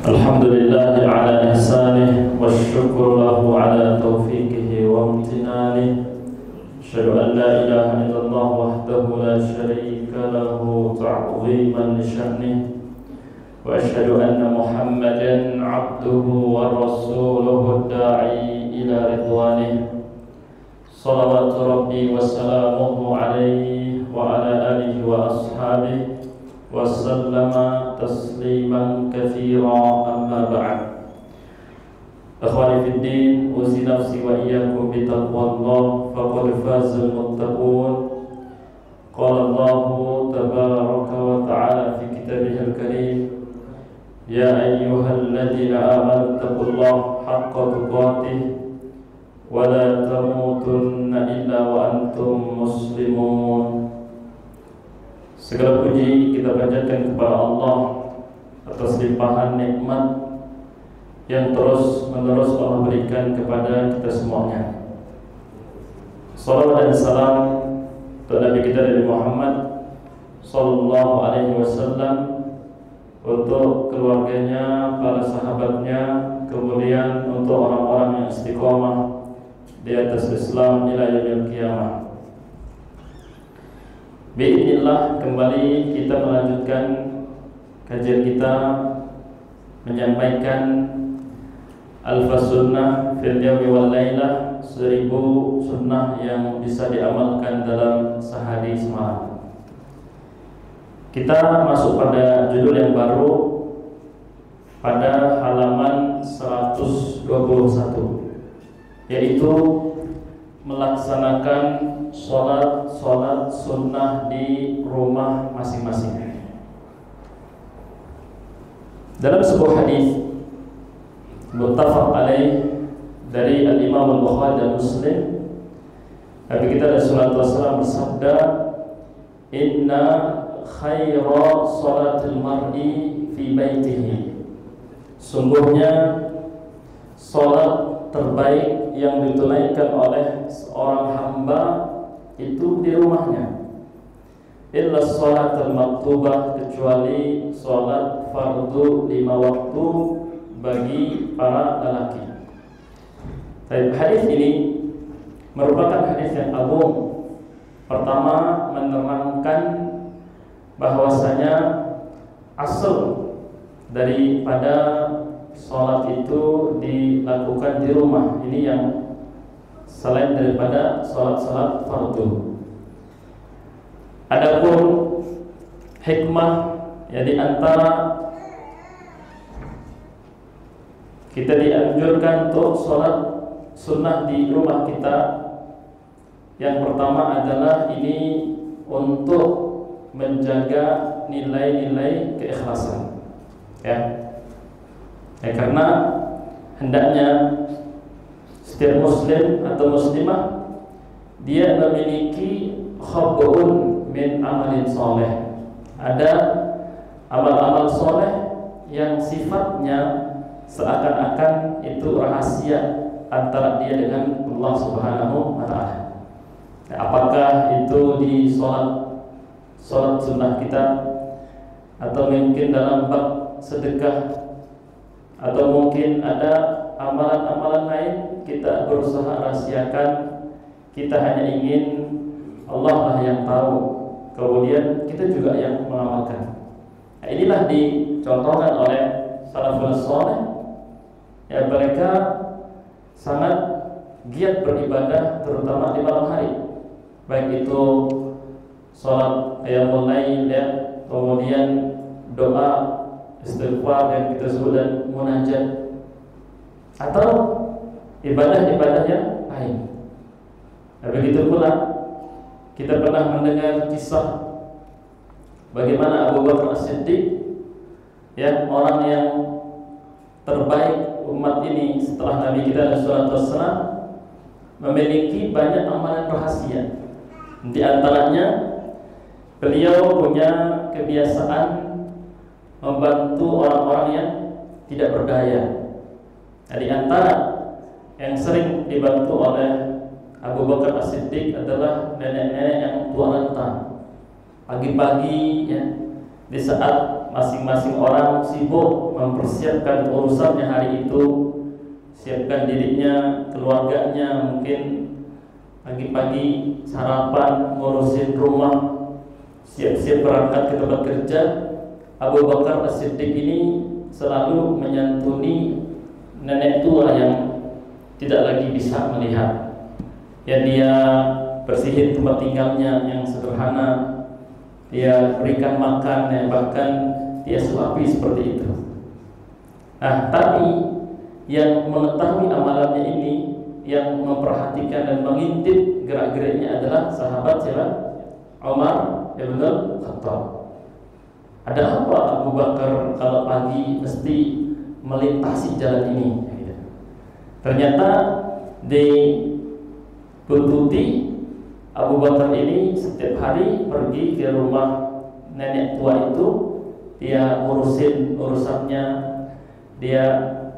Alhamdulillah ala ihsanih wa syukur lahu ala taufiqihi wa amtinanih. Asyhadu an la ilaha illallah wahdahu la syarika lahu ta'ziman li sya'nih. Wa asyhadu anna Muhammadan 'abduhu wa rasuluhu ad-da'i ila ridwanih. Shalawatu rabbi wa salamuhu alaihi wa ala alihi wa ashabihi wa sallama tasliman katsira, amma ba'd. Akhwani fid din, usi nafsi wa iyyakum bi taqwallah faqad fazal muttaqun. Qala Allahu tabaraka wa ta'ala fi kitabihil karim, ya ayyuhalladzina amanu taqullaha haqqa tuqatih wa la tamutunna illa wa antum muslimun. Segala puji kita panjatkan kepada Allah atas limpahan nikmat yang terus menerus Allah berikan kepada kita semuanya. Salawat dan salam untuk Nabi kita Nabi Muhammad sallallahu alaihi wasallam, untuk keluarganya, para sahabatnya, kemudian untuk orang-orang yang istiqomah di atas Islam ila yaumil qiyamah. Biidznillah, kembali kita melanjutkan kajian kita menyampaikan Al-Sunnah fil Yawmi wal Lailah, 1000 sunnah yang bisa diamalkan dalam sehari semalam. Kita masuk pada judul yang baru pada halaman 121, yaitu melaksanakan sholat sunnah di rumah masing-masing. Dalam sebuah hadis muttafaq alaih dari Al-Imam Al-Bukhari dan Muslim, Nabi kita sallallahu alaihi wasallam bersabda, inna khaira salatil mar'i fi baitihi, sungguhnya salat terbaik yang ditunaikan oleh seorang hamba itu di rumahnya. Illa sholatul maktubah, kecuali sholat fardu 5 waktu bagi para lelaki. Hadis ini merupakan hadis yang agung. Pertama, menerangkan bahwasanya asal daripada sholat itu dilakukan di rumah. Ini yang selain daripada sholat fardu. Adapun hikmah yang diantara kita dianjurkan untuk sholat sunnah di rumah kita, yang pertama adalah ini untuk menjaga nilai-nilai keikhlasan, ya. Karena hendaknya setiap muslim atau muslimah dia memiliki khabun min amalin soleh. Ada amal-amal soleh yang sifatnya seakan-akan itu rahasia antara dia dengan Allah Subhanahu wa ta'ala. Apakah itu di sholat sunnah kita, atau mungkin dalam bab sedekah, atau mungkin ada amalan-amalan lain kita berusaha rahasiakan. Kita hanya ingin Allah lah yang tahu, kemudian kita juga yang mengamalkan. Nah, inilah dicontohkan oleh salafus saleh, ya, mereka sangat giat beribadah, terutama di malam hari, baik itu sholat qiyamul lail, ya, kemudian doa istighfar yang kita sebut dan munajat, atau ibadah-ibadah yang lain. Nah, begitu pula kita pernah mendengar kisah bagaimana Abu Bakar As-Siddiq, ya, orang yang terbaik umat ini setelah Nabi kita sallallahu alaihi wasallam, memiliki banyak amalan rahasia. Di antaranya beliau punya kebiasaan membantu orang-orang yang tidak berdaya. Nah, di antara yang sering dibantu oleh Abu Bakar As-Siddiq adalah nenek-nenek yang tua renta. Pagi-pagi, ya, di saat masing-masing orang sibuk mempersiapkan urusannya hari itu, siapkan dirinya, keluarganya, mungkin pagi-pagi sarapan, ngurusin rumah, siap-siap berangkat ke tempat kerja. Abu Bakar As-Siddiq ini selalu menyantuni nenek tua yang tidak lagi bisa melihat. Ya, dia bersihin tempat tinggalnya yang sederhana, dia berikan makan, ya, bahkan dia suapi seperti itu. Nah, tapi yang mengetahui amalannya ini, yang memperhatikan dan mengintip gerak-geriknya adalah sahabat siapa? Umar bin Khattab. Ada apa Abu Bakar kalau pagi mesti melintasi jalan ini? Ternyata dibuntuti Abu Bakar ini setiap hari pergi ke rumah nenek tua itu, dia ngurusin urusannya, dia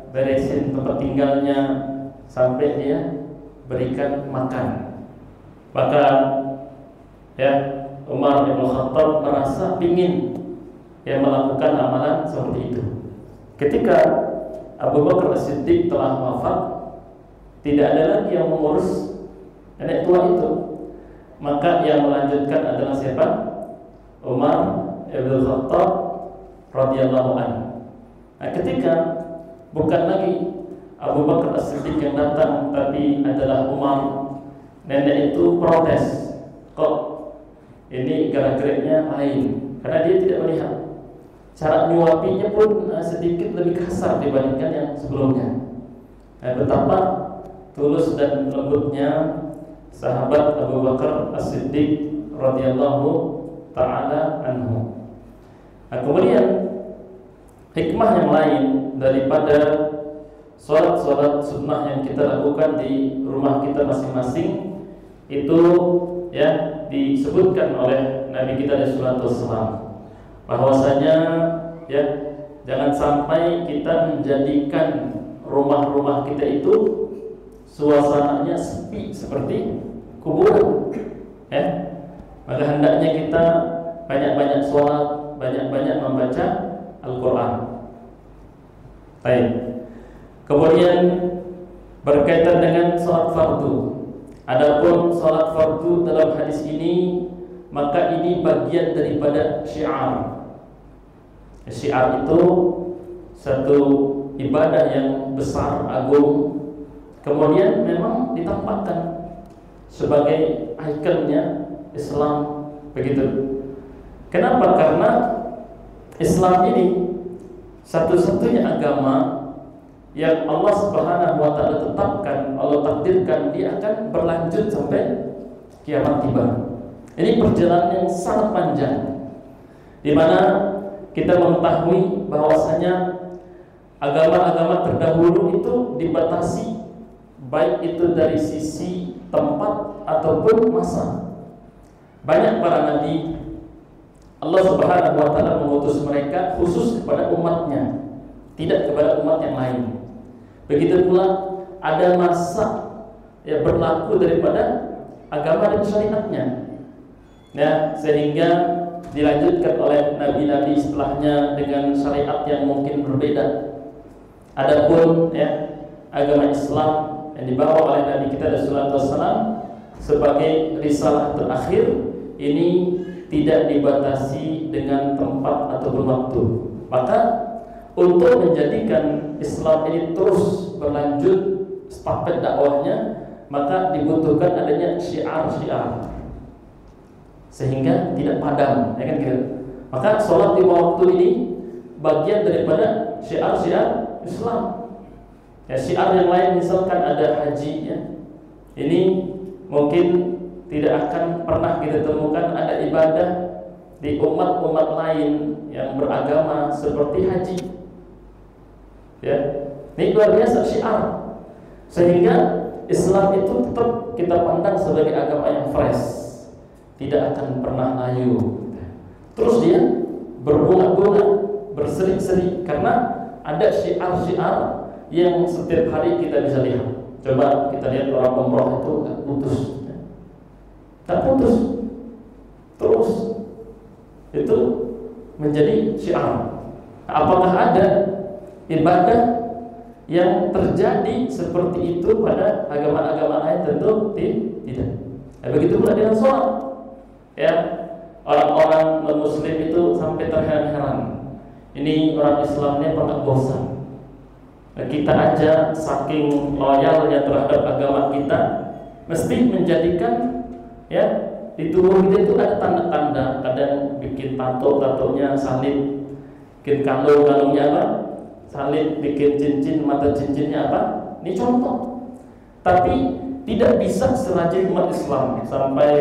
beresin tempat tinggalnya, sampai dia berikan makan. Bahkan ya, Umar bin Khattab merasa ingin yang melakukan amalan seperti itu. Ketika Abu Bakar As-Siddiq telah wafat, tidak ada lagi yang mengurus nenek tua itu. Maka yang melanjutkan adalah siapa? Umar bin Khattab radhiyallahu anhu. Nah, ketika bukan lagi Abu Bakar As-Siddiq yang datang, tapi adalah Umar, nenek itu protes, kok ini gerak-geriknya lain, karena dia tidak melihat. Cara nyuapinya pun sedikit lebih kasar dibandingkan yang sebelumnya. Nah, betapa tulus dan lembutnya sahabat Abu Bakar As-Siddiq radhiyallahu ta'ala anhu. Nah, kemudian hikmah yang lain daripada sholat sunnah yang kita lakukan di rumah kita masing-masing itu, ya, disebutkan oleh Nabi kita SAW, bahwasanya ya, jangan sampai kita menjadikan rumah-rumah kita itu suasananya sepi seperti kuburan, ya. Maka hendaknya kita banyak-banyak sholat, banyak-banyak membaca Al-Quran. Baik. Kemudian berkaitan dengan sholat fardu. Adapun sholat fardu dalam hadis ini, maka ini bagian daripada syiar. Syiar itu satu ibadah yang besar, agung, kemudian memang ditampakkan sebagai ikonnya Islam, begitu. Kenapa? Karena Islam ini satu-satunya agama yang Allah Subhanahu wa taala tetapkan, Allah takdirkan dia akan berlanjut sampai kiamat tiba. Ini perjalanan yang sangat panjang, di mana kita mengetahui bahwasanya agama-agama terdahulu itu dibatasi, baik itu dari sisi tempat ataupun masa. Banyak para nabi Allah Subhanahu wa taala mengutus mereka khusus kepada umatnya, tidak kepada umat yang lain. Begitu pula ada masa yang berlaku daripada agama dan syariatnya, ya, sehingga dilanjutkan oleh nabi-nabi setelahnya dengan syariat yang mungkin berbeda. Adapun ya, agama Islam yang dibawa oleh Nabi kita SAW sebagai risalah terakhir ini tidak dibatasi dengan tempat ataupun waktu. Maka untuk menjadikan Islam ini terus berlanjut stafet dakwahnya, maka dibutuhkan adanya syiar-syiar sehingga tidak padam, ya kan gitu. Maka sholat di waktu ini bagian daripada syiar-syiar Islam. Ya, syiar yang lain misalkan ada haji, ya, ini mungkin tidak akan pernah kita temukan ada ibadah di umat-umat lain yang beragama seperti haji. Ya, ini luar biasa syiar, sehingga Islam itu tetap kita pandang sebagai agama yang fresh, tidak akan pernah layu. Terus dia berbunga-bunga, berseri-seri, karena ada syiar-syiar yang setiap hari kita bisa lihat. Coba kita lihat orang umroh itu gak putus, tak putus, terus itu menjadi syiar. Apakah ada ibadah yang terjadi seperti itu pada agama-agama lain? Tentu tidak. Begitu pula dengan sholat. Ya, orang-orang non-muslim itu sampai terheran-heran. Ini orang Islamnya pernah bosan. Kita aja saking loyalnya terhadap agama kita, mesti menjadikan ya di tubuh kita itu ada tanda-tanda. Kadang bikin tato-tatonya salib, bikin kalung-kalungnya apa? Salib, bikin cincin, mata cincinnya apa? Ini contoh. Tapi tidak bisa serajin umat Islam sampai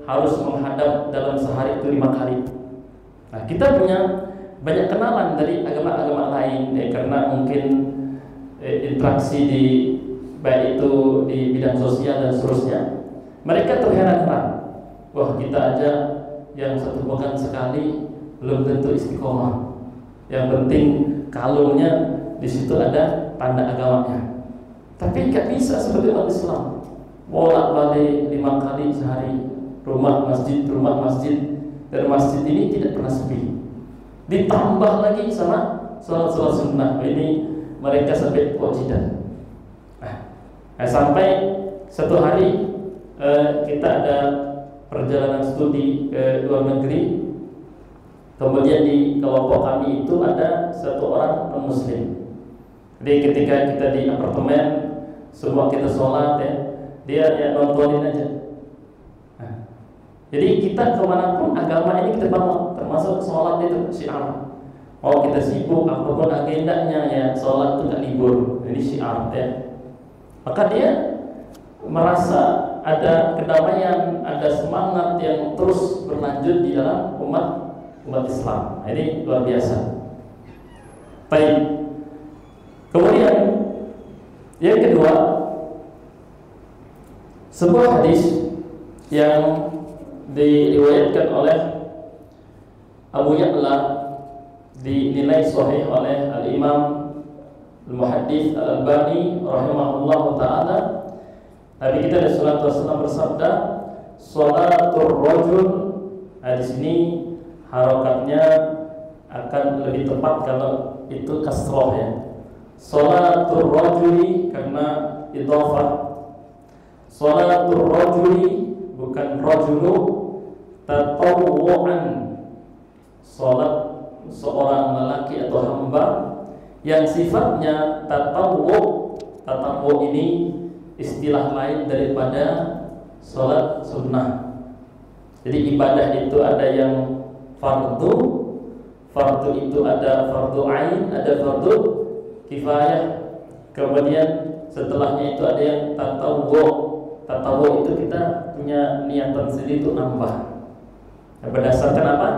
harus menghadap dalam sehari itu 5 kali. Nah, kita punya banyak kenalan dari agama-agama lain ya, karena mungkin interaksi di baik itu di bidang sosial dan seterusnya. Mereka terheran-heran. Wah, kita aja yang 1 pekan sekali belum tentu istiqomah. Yang penting kalungnya di situ ada tanda agamanya. Tapi nggak bisa seperti umat Islam. Bolak-balik 5 kali sehari, rumah masjid, dan masjid ini tidak pernah sepi. Ditambah lagi sama sholat-sholat sunnah. Ini mereka sampai kewajiban. Sampai satu hari kita ada perjalanan studi ke luar negeri. Kemudian di kelompok kami itu ada satu orang non-muslim. Jadi ketika kita di apartemen, semua kita sholat ya, dia ya nontonin aja. Jadi kita kemanapun agama ini kita bawa, termasuk sholat itu syiar. Mau kita sibuk apapun agendanya ya, sholat itu nggak libur. Ini syiar ya. Maka dia merasa ada kedamaian, ada semangat yang terus berlanjut di dalam umat Islam. Ini luar biasa. Baik. Kemudian yang kedua, sebuah hadis yang diriwayatkan oleh Abu Ya'la, dinilai sahih oleh Al-Imam Al-Muhaddits Al-Albani rahimahullahu ta'ala. Nabi kita sallallahu alaihi wasallam bersabda, "Shalatur rajul." Di sini harokatnya akan lebih tepat kalau itu kasroh ya. Shalatur rajuli karena idhofah. Shalatur rajuli bukan rajulu, tatawwu'an. Salat seorang lelaki atau hamba yang sifatnya tatawwu ini istilah lain daripada salat sunnah. Jadi ibadah itu ada yang fardu itu ada fardu ain, ada fardu kifayah. Kemudian setelahnya itu ada yang tatawwu itu kita punya niatan sendiri itu nambah. Berdasarkan apa?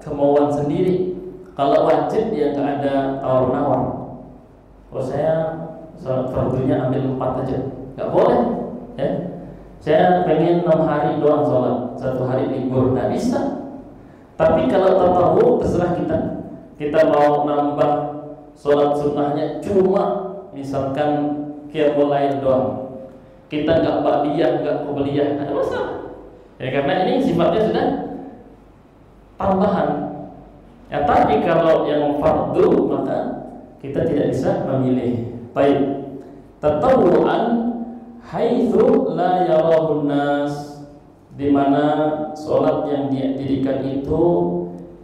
Kemauan sendiri. Kalau wajib ya nggak ada tawar-menawar. Oh saya salat fardunya ambil 4 aja, nggak boleh. Ya, saya pengen 6 hari doang sholat, 1 hari libur, nggak bisa. Tapi kalau tatawwu terserah kita. Kita mau nambah sholat sunnahnya cuma misalkan qiyamul lail doang. Kita nggak ba'diyah, nggak qobliyah, nggak ada masalah. Ya karena ini sifatnya sudah tambahan. Ya tapi kalau yang fardu maka kita tidak bisa memilih. Baik. Tatawwu'an haitsu la yarahun nas, di mana sholat yang didirikan itu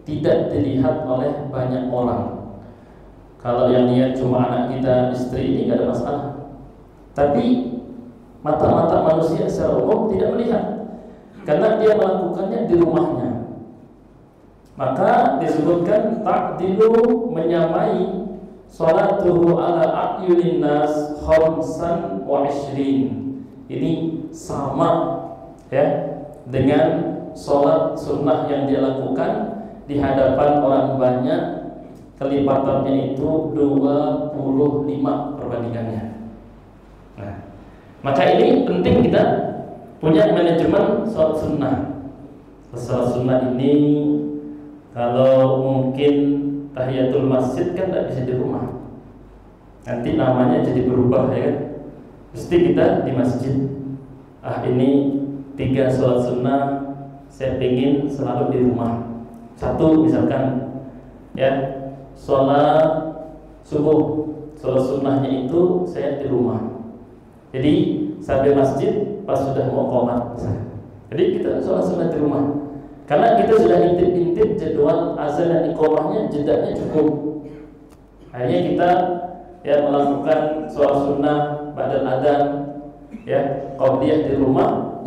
tidak dilihat oleh banyak orang. Kalau yang lihat cuma anak kita, istri, ini nggak ada masalah. Tapi mata-mata manusia secara umum tidak melihat, karena dia melakukannya di rumahnya. Maka disebutkan ta'dilu, menyamai salatuhu ala a'yunin nas khamsan wa 20. Ini sama ya dengan salat sunnah yang dia lakukan di hadapan orang banyak, kelipatannya itu 25 perbandingannya. Nah, maka ini penting kita punya manajemen salat sunnah. Salat sunnah ini kalau mungkin tahiyatul masjid kan tidak bisa di rumah. Nanti namanya jadi berubah ya kan. Mesti kita di masjid. Ini 3 salat sunnah saya pengen selalu di rumah. 1 misalkan ya sholat subuh, sholat sunnahnya itu saya di rumah. Jadi sampai masjid pas sudah mau qomat. Jadi kita sholat sunnah di rumah. Karena kita sudah intip-intip jadwal azan dan iqamahnya, jedanya cukup. Akhirnya kita ya melakukan sholat sunnah ba'dal adzan, ya qabliyah di rumah.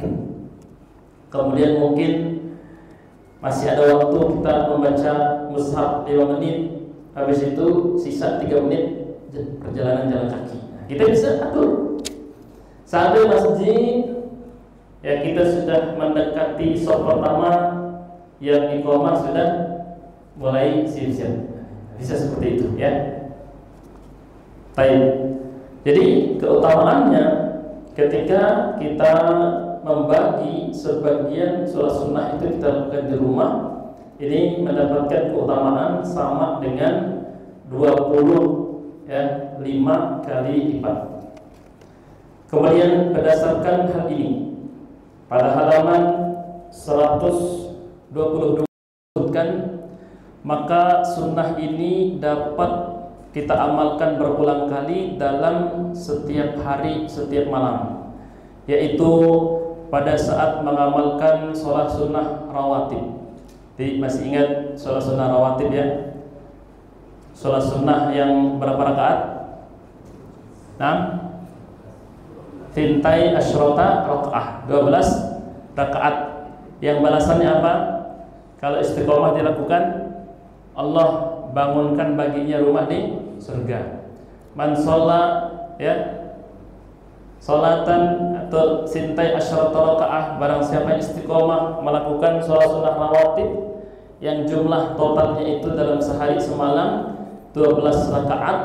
Kemudian mungkin masih ada waktu kita membaca mushaf 5 menit. Habis itu sisa 3 menit perjalanan jalan kaki. Nah, kita bisa atur. Sampai masjid, ya kita sudah mendekati shaf pertama, yang iqamah sudah mulai siap-siap. Bisa seperti itu, ya. Baik. Jadi keutamaannya ketika kita membagi sebagian sholat sunnah itu kita lakukan di rumah, ini mendapatkan keutamaan sama dengan 20 ya 5 kali lipat. Kemudian berdasarkan hal ini pada halaman 122 disebutkan, maka sunnah ini dapat kita amalkan berulang kali dalam setiap hari, setiap malam, yaitu pada saat mengamalkan sholat sunnah rawatib. Jadi masih ingat sholat sunnah rawatib ya? Sholat sunnah yang berapa rakaat? 6 Fintai asyrota rakaah, 12 rakaat. Yang balasannya apa? Kalau istiqomah dilakukan, Allah bangunkan baginya rumah di surga. Man sholat ya sholatan atau sintai asyrota rakaah, barang siapa istiqomah melakukan sholat sunnah rawatib yang jumlah totalnya itu dalam sehari semalam 12 rakaat,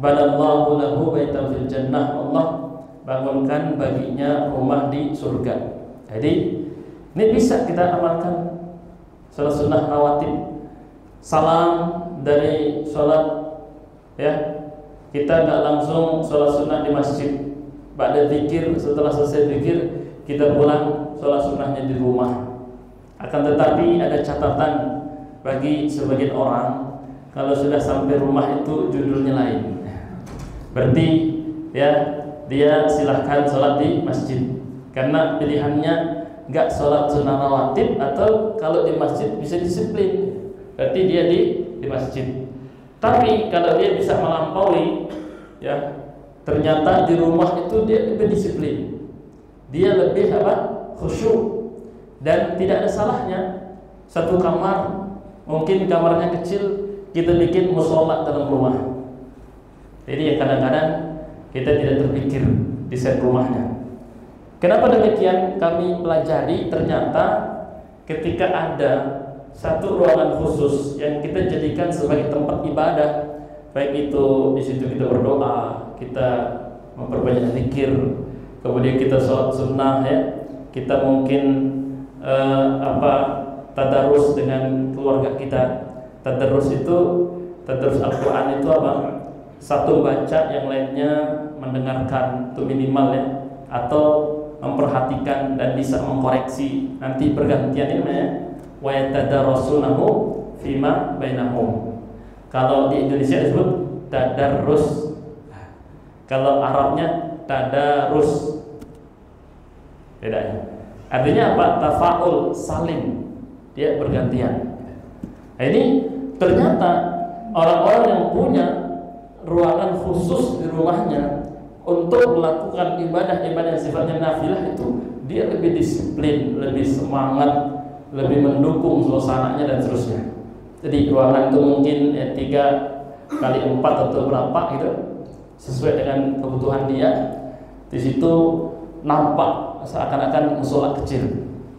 banallahu lahu baitan fil jannah, Allah bangunkan baginya rumah di surga. Jadi ini bisa kita amalkan sholat sunnah rawatib. Salam dari sholat ya, kita nggak langsung sholat sunnah di masjid. Ba'da zikir, setelah selesai zikir kita pulang sholat sunnahnya di rumah. Akan tetapi ada catatan bagi sebagian orang, kalau sudah sampai rumah itu judulnya lain. Berarti ya dia silahkan sholat di masjid, karena pilihannya nggak sholat sunnah rawatib atau kalau di masjid bisa disiplin, berarti dia di masjid. Tapi kalau dia bisa melampaui, ya ternyata di rumah itu dia lebih disiplin, dia lebih khusyuk, dan tidak ada salahnya satu kamar, mungkin kamarnya kecil, kita bikin mushola dalam rumah. Jadi ya kadang-kadang kita tidak terpikir desain rumahnya. Kenapa demikian? Kami pelajari ternyata ketika ada satu ruangan khusus yang kita jadikan sebagai tempat ibadah, baik itu di situ kita berdoa, kita memperbanyak zikir, kemudian kita sholat sunnah ya, kita mungkin tadarus dengan keluarga kita. Tadarus itu, tadarus Al-Quran itu apa? Satu baca, yang lainnya mendengarkan, itu minimal ya, atau memperhatikan dan bisa mengkoreksi. Nanti pergantian ini namanya wa yatadarasunahu fima bainahum. Kalau di Indonesia disebut tadarrus, kalau Arabnya tadarus. Bedanya. Artinya apa? Tafaul, saling, dia bergantian. Nah, ini ternyata orang-orang yang punya ruangan khusus di rumahnya untuk melakukan ibadah-ibadah yang sifatnya nafilah itu, dia lebih disiplin, lebih semangat, lebih mendukung suasananya dan seterusnya. Jadi ruangan itu mungkin 3x4 atau berapa gitu, sesuai dengan kebutuhan dia. Di situ nampak seakan-akan musola kecil.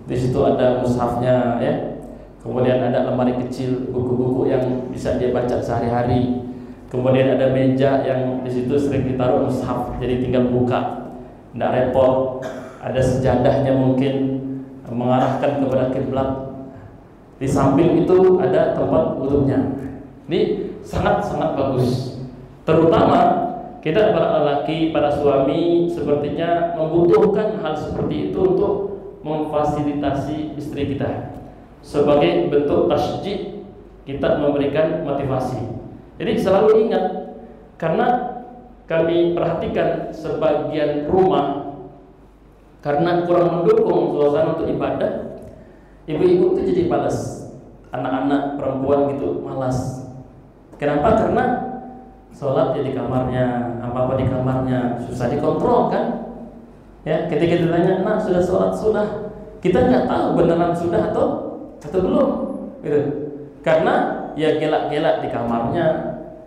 Di situ ada mushafnya ya. Kemudian ada lemari kecil, buku-buku yang bisa dia baca sehari-hari. Kemudian ada meja yang di situ sering ditaruh mushaf, jadi tinggal buka, tidak repot. Ada sejadahnya mungkin mengarahkan kepada kiblat. Di samping itu ada tempat wudhunya. Ini sangat-sangat bagus. Terutama kita para lelaki, para suami sepertinya membutuhkan hal seperti itu untuk memfasilitasi istri kita sebagai bentuk tasjid kita memberikan motivasi. Jadi selalu ingat, karena kami perhatikan sebagian rumah karena kurang mendukung suasana untuk ibadah, ibu-ibu itu jadi malas, anak-anak perempuan gitu malas. Kenapa? Karena sholat ya di kamarnya, apa-apa di kamarnya, susah dikontrol kan? Ya, ketika ditanya, "Nak, sudah sholat?" "Sudah." Kita nggak tahu beneran sudah atau belum, gitu. Karena ya gelak-gelak di kamarnya,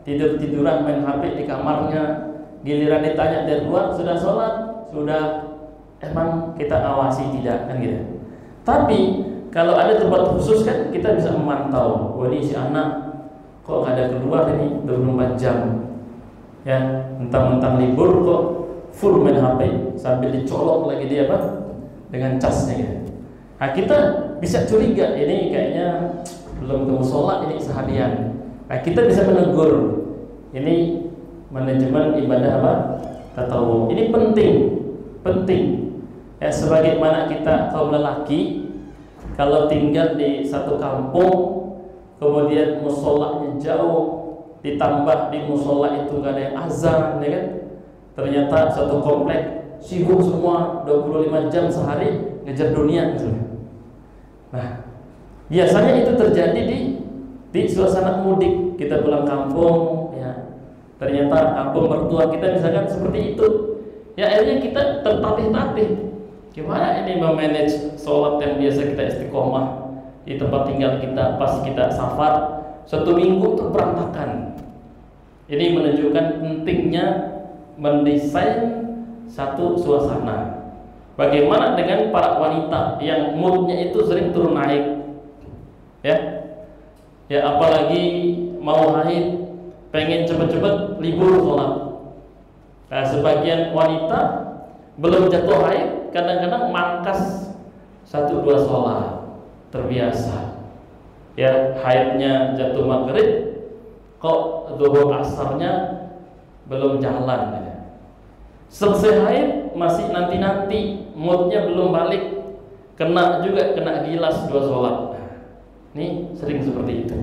tidur-tiduran main HP di kamarnya. Giliran ditanya dari luar, "Sudah sholat?" "Sudah." Emang kita awasi tidak kan gitu. Tapi kalau ada tempat khusus kan kita bisa memantau. Wah, ini si anak kok nggak ada keluar ini 24 jam. Ya, mentang-mentang libur kok full main HP sambil dicolok lagi dia apa? Dengan casnya gitu. Nah, kita bisa curiga ini kayaknya belum ketemu sholat ini seharian. Nah, kita bisa menegur. Ini manajemen ibadah apa? Tatawwu. Ini penting. Ya, sebagaimana kita kaum lelaki kalau tinggal di satu kampung, kemudian musholanya jauh, ditambah di mushola itu gak ada yang azan, ya kan? Ternyata satu komplek sibuk semua 25 jam sehari ngejar dunia gitu. Nah, biasanya itu terjadi di suasana mudik. Kita pulang kampung, ya. Ternyata kampung mertua kita misalkan seperti itu. Ya, akhirnya kita tertatih-tatih. Gimana ini memanage sholat yang biasa kita istiqomah di tempat tinggal kita pas kita safar, 1 minggu itu berantakan. Ini menunjukkan pentingnya mendesain satu suasana. Bagaimana dengan para wanita yang moodnya itu sering turun naik, ya apalagi mau haid, pengen cepet-cepet libur sholat. Nah, sebagian wanita belum jatuh haid kadang-kadang mangkas 1-2 sholat, terbiasa. Ya, haidnya jatuh maghrib, kok zuhur asarnya belum jalan. Ya. Selesai haid masih nanti moodnya belum balik, kena gilas 2 sholat. Ini sering seperti itu.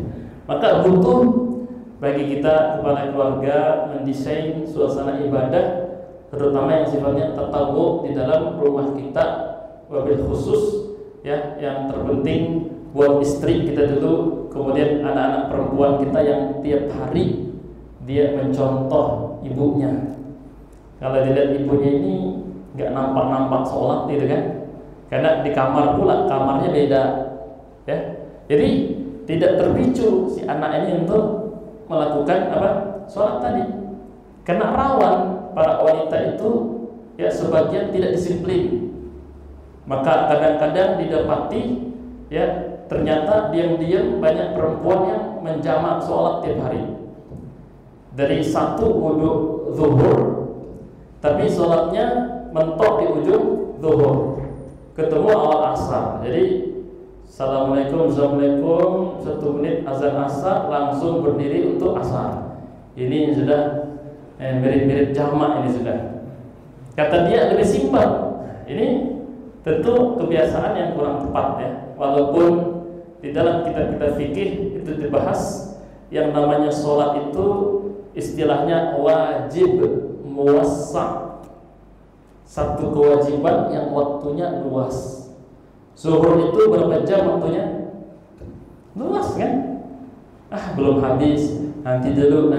Maka butuh bagi kita kepala keluarga mendesain suasana ibadah, terutama yang sifatnya tatawwu di dalam rumah kita, wabil khusus ya, yang terpenting buat istri kita dulu, kemudian anak-anak perempuan kita yang tiap hari dia mencontoh ibunya. Kalau dilihat ibunya ini nggak nampak sholat gitu kan, karena di kamar pula, kamarnya beda ya. Jadi tidak terpicu si anak ini untuk melakukan apa? Sholat tadi. Karena rawan para wanita itu ya sebagian tidak disiplin. Maka kadang-kadang didapati ya ternyata diam-diam banyak perempuan yang menjamak sholat tiap hari. Dari satu wudu zuhur, tapi sholatnya mentok di ujung zuhur, ketemu awal asar. Jadi assalamualaikum 1 menit azan asar langsung berdiri untuk asar. Ini sudah mirip-mirip jamak ini sudah. Kata dia lebih simpel. Ini tentu kebiasaan yang kurang tepat ya. Walaupun di dalam kitab-kitab fikih itu dibahas yang namanya sholat itu istilahnya wajib muwassa'. Satu kewajiban yang waktunya luas. Zuhur itu berapa jam waktunya? Luas kan? Belum habis. Nanti dulu.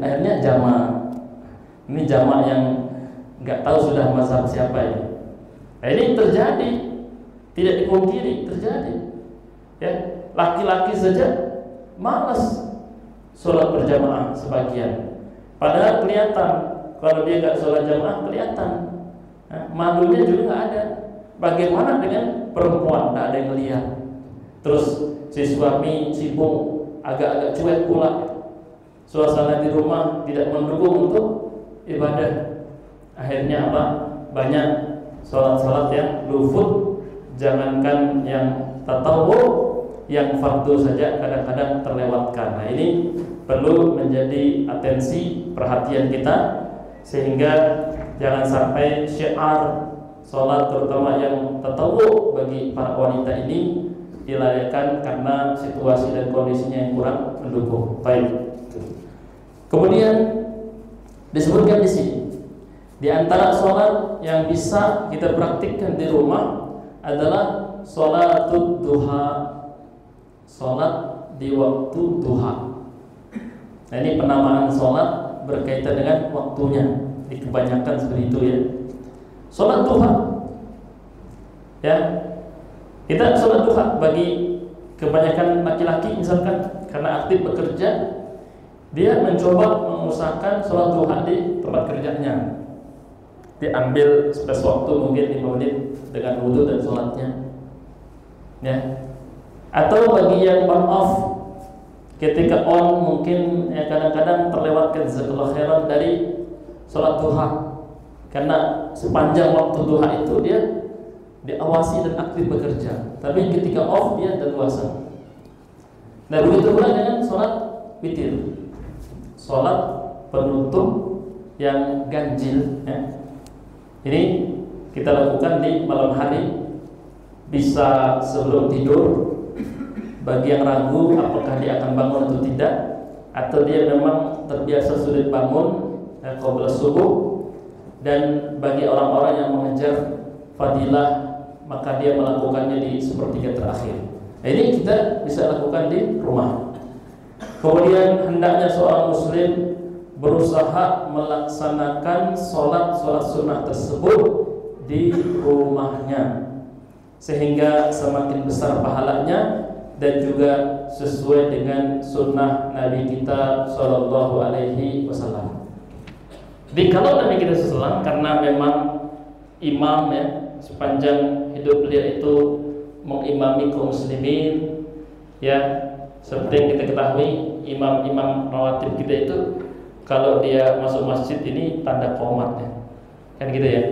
Akhirnya jamaah. Ini jamaah yang nggak tahu sudah mazhab siapa ini. Nah, ini terjadi, tidak dipungkiri terjadi. Ya, laki-laki saja malas sholat berjamaah sebagian. Padahal kelihatan kalau dia nggak sholat jamaah kelihatan. Nah, malunya juga nggak ada. Bagaimana dengan perempuan? Nggak ada yang lihat. Terus si suami sibuk, agak-agak cuek pula. Suasana di rumah tidak mendukung untuk ibadah. Akhirnya apa? Banyak sholat-sholat yang lufut. Jangankan yang tatawwu, yang fardu saja kadang-kadang terlewatkan. Nah, ini perlu menjadi atensi perhatian kita, sehingga jangan sampai syiar sholat terutama yang tatawwu bagi para wanita ini dilalaikan karena situasi dan kondisinya yang kurang mendukung. Baik. Kemudian disebutkan di sini, di antara sholat yang bisa kita praktikkan di rumah adalah sholatul duha, sholat di waktu duha. Nah, ini penamaan sholat berkaitan dengan waktunya, kebanyakan seperti itu ya. Sholat duha, ya, kita sholat duha bagi kebanyakan laki-laki misalkan karena aktif bekerja, dia mencoba mengusahakan sholat duha di tempat kerjanya. Diambil space waktu mungkin 5 menit dengan wudhu dan sholatnya, ya. Atau bagi yang on off, ketika on mungkin ya kadang-kadang terlewatkan jazakallahu khairan dari sholat duha, karena sepanjang waktu duha itu dia diawasi dan aktif bekerja, tapi ketika off dia leluasa. Nah, begitu pula dengan sholat witir, sholat penutup yang ganjil, ya. Ini kita lakukan di malam hari, bisa sebelum tidur. Bagi yang ragu apakah dia akan bangun atau tidak, atau dia memang terbiasa sulit bangun qabla subuh, dan bagi orang-orang yang mengejar fadilah maka dia melakukannya di sepertiga terakhir. Nah, ini kita bisa lakukan di rumah. Kemudian hendaknya seorang muslim berusaha melaksanakan sholat sunnah tersebut di rumahnya, sehingga semakin besar pahalanya dan juga sesuai dengan sunnah Nabi kita Sallallahu Alaihi Wasallam. Jadi kalau Nabi kita SAW, karena memang imam ya, sepanjang hidup beliau itu mengimami kaum muslimin, ya, seperti yang kita ketahui imam-imam rawatib kita itu kalau dia masuk masjid ini tanda qomat ya, kan gitu ya.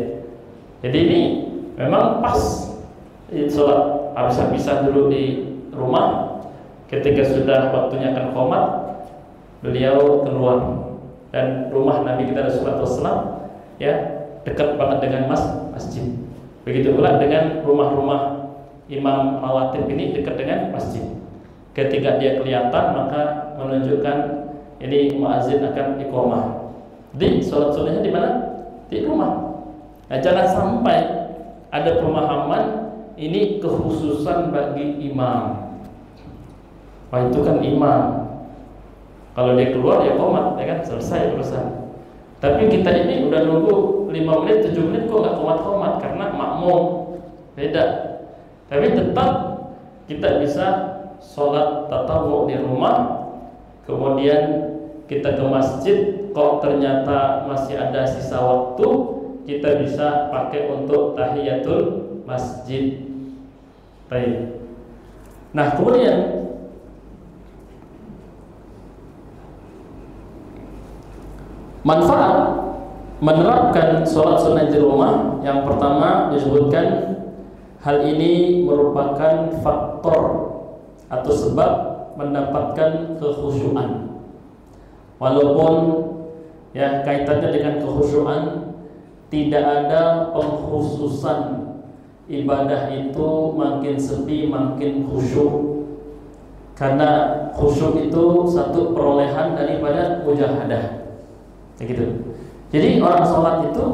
Jadi ini memang pas sholat habis-habisan dulu di rumah, ketika sudah waktunya akan qomat beliau keluar, dan rumah Nabi kita Rasulullah ya dekat banget dengan masjid. Begitu pula dengan rumah-rumah imam rawatib ini dekat dengan masjid. Ketika dia kelihatan maka menunjukkan ini muazin akan iqamah. Jadi sholat sunnahnya di mana? Di rumah. Nah, jangan sampai ada pemahaman ini kekhususan bagi imam. Wah, itu kan imam, kalau dia keluar ya qomat, ya kan, selesai urusan. Tapi kita ini udah nunggu 5 menit, 7 menit kok nggak qomat-qomat karena makmum, beda. Tapi tetap kita bisa sholat tatawwu di rumah. Kemudian kita ke masjid, kok ternyata masih ada sisa waktu, kita bisa pakai untuk tahiyatul masjid. Baik. Nah, kemudian manfaat menerapkan sholat sunnah di rumah, yang pertama disebutkan hal ini merupakan faktor atau sebab mendapatkan kekhusyuan. Walaupun ya kaitannya dengan kekhusyuan, tidak ada pengkhususan ibadah itu makin sepi makin khusyuk, karena khusyuk itu satu perolehan daripada mujahadah. Gitu. Jadi orang sholat itu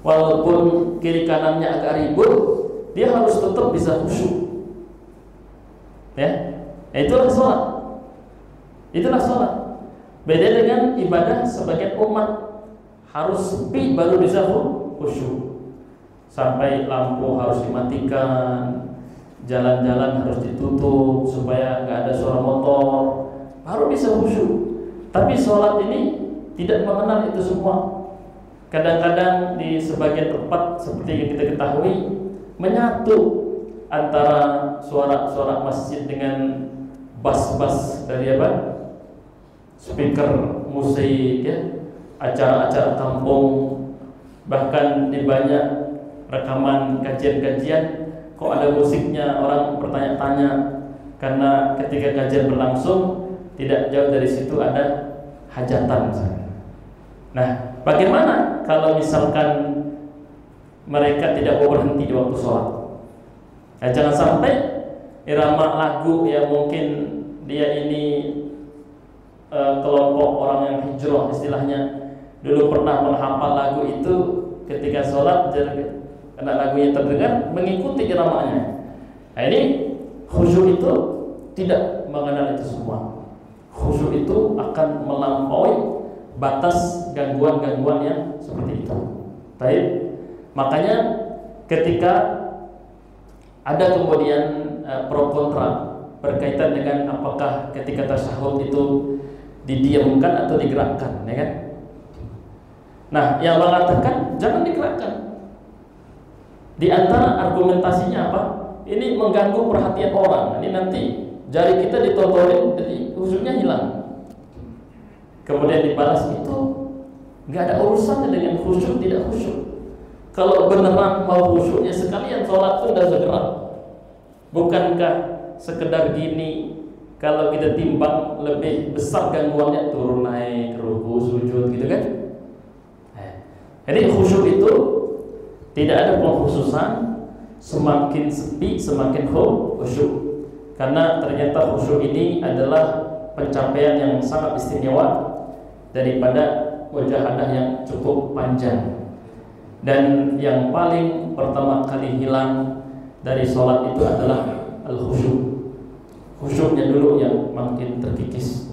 walaupun kiri kanannya agak ribut, dia harus tetap bisa khusyuk. Ya, itulah sholat. Itulah sholat. Beda dengan ibadah sebagian umat, harus sepi baru bisa khusyuk. Sampai lampu harus dimatikan, jalan-jalan harus ditutup supaya nggak ada suara motor, baru bisa khusyuk. Tapi sholat ini tidak mengenal itu semua. Kadang-kadang di sebagian tempat seperti yang kita ketahui menyatu antara suara-suara masjid dengan bas-bas dari apa? Speaker musik ya, acara-acara kampung, bahkan di banyak rekaman kajian-kajian kok ada musiknya, orang bertanya-tanya karena ketika kajian berlangsung tidak jauh dari situ ada hajatan misalnya. Nah, bagaimana kalau misalkan mereka tidak mau berhenti di waktu sholat? Nah, jangan sampai irama lagu yang mungkin dia ini kelompok orang yang hijrah istilahnya, dulu pernah menghafal lagu itu, ketika sholat karena lagunya terdengar mengikuti iramanya. Nah, ini khusyuk itu tidak mengenal itu semua. Khusyuk itu akan melampaui batas gangguan-gangguan yang seperti itu. Baik, makanya ketika ada kemudian pro kontra berkaitan dengan apakah ketika tasyahud itu didiamkan atau digerakkan, ya kan? Nah, yang mengatakan jangan digerakkan. Di antara argumentasinya apa? Ini mengganggu perhatian orang. Ini nanti jari kita ditotorin, jadi khusyuknya hilang. Kemudian dibalas itu nggak ada urusannya dengan khusyuk tidak khusyuk. Kalau beneran mau khusyuknya sekalian sholat itu udah segera. Bukankah sekedar gini, kalau kita timbang lebih besar gangguannya, turun naik, ruku, sujud gitu kan? Jadi khusyuk itu tidak ada pengkhususan, semakin sepi semakin khusyuk. Karena ternyata khusyuk ini adalah pencapaian yang sangat istimewa daripada mujahadah yang cukup panjang. Dan yang paling pertama kali hilang dari sholat itu adalah al-khusyuk. Khusyuknya dulu yang makin terkikis,